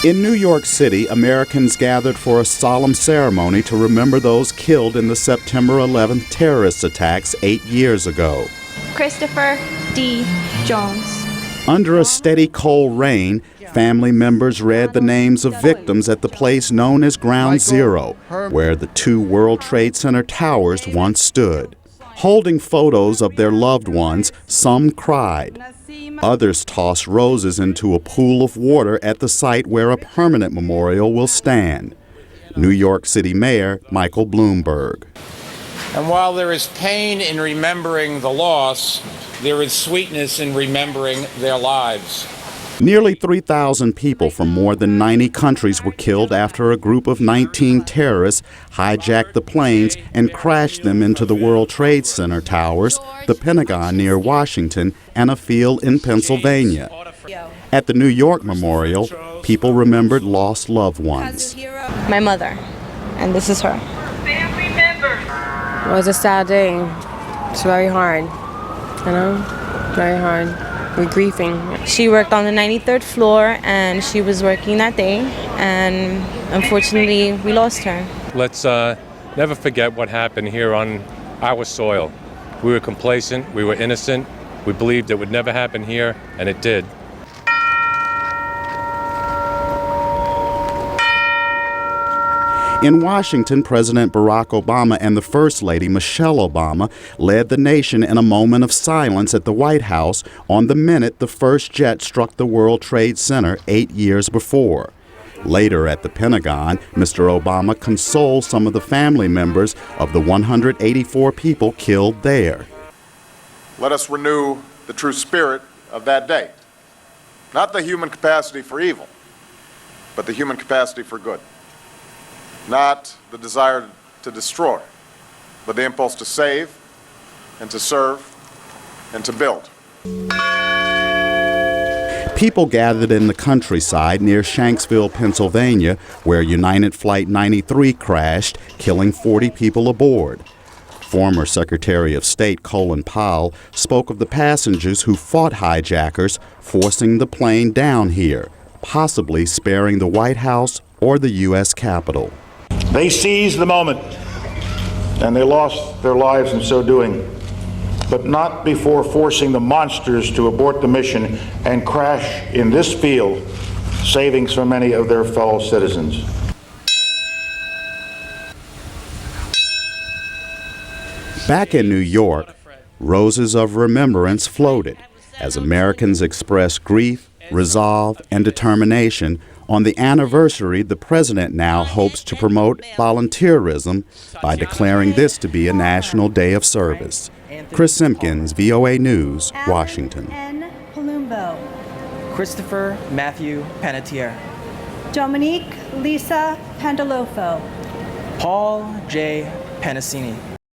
In New York City, Americans gathered for a solemn ceremony to remember those killed in the September 11th terrorist attacks 8 years ago. Christopher D. Jones. Under a steady cold rain, family members read the names of victims at the place known as Ground Zero, where the two World Trade Center towers once stood. Holding photos of their loved ones, some cried. Others tossed roses into a pool of water at the site where a permanent memorial will stand. New York City Mayor Michael Bloomberg. And while there is pain in remembering the loss, there is sweetness in remembering their lives. Nearly 3,000 people from more than 90 countries were killed after a group of 19 terrorists hijacked the planes and crashed them into the World Trade Center towers, the Pentagon near Washington, and a field in Pennsylvania. At the New York Memorial, people remembered lost loved ones. My mother, and this is her. Family members. It was a sad day. It's very hard, very hard. We're grieving. She worked on the 93rd floor, and she was working that day, and unfortunately, we lost her. Let's never forget what happened here on our soil. We were complacent, we were innocent, we believed it would never happen here, and it did. In Washington, President Barack Obama and the First Lady, Michelle Obama, led the nation in a moment of silence at the White House on the minute the first jet struck the World Trade Center 8 years before. Later at the Pentagon, Mr. Obama consoled some of the family members of the 184 people killed there. Let us renew the true spirit of that day. Not the human capacity for evil, but the human capacity for good. Not the desire to destroy, but the impulse to save and to serve and to build. People gathered in the countryside near Shanksville, Pennsylvania, where United Flight 93 crashed, killing 40 people aboard. Former Secretary of State Colin Powell spoke of the passengers who fought hijackers, forcing the plane down here, possibly sparing the White House or the U.S. Capitol. They seized the moment, and they lost their lives in so doing, but not before forcing the monsters to abort the mission and crash in this field, saving so many of their fellow citizens. Back in New York, roses of remembrance floated as Americans expressed grief, resolve, and determination. On the anniversary, the president now hopes to promote volunteerism by declaring this to be a national day of service. Chris Simkins, VOA News, Washington. N. Palumbo. Christopher Matthew Panettiere. Dominique Lisa Pandolfo. Paul J. Panasini.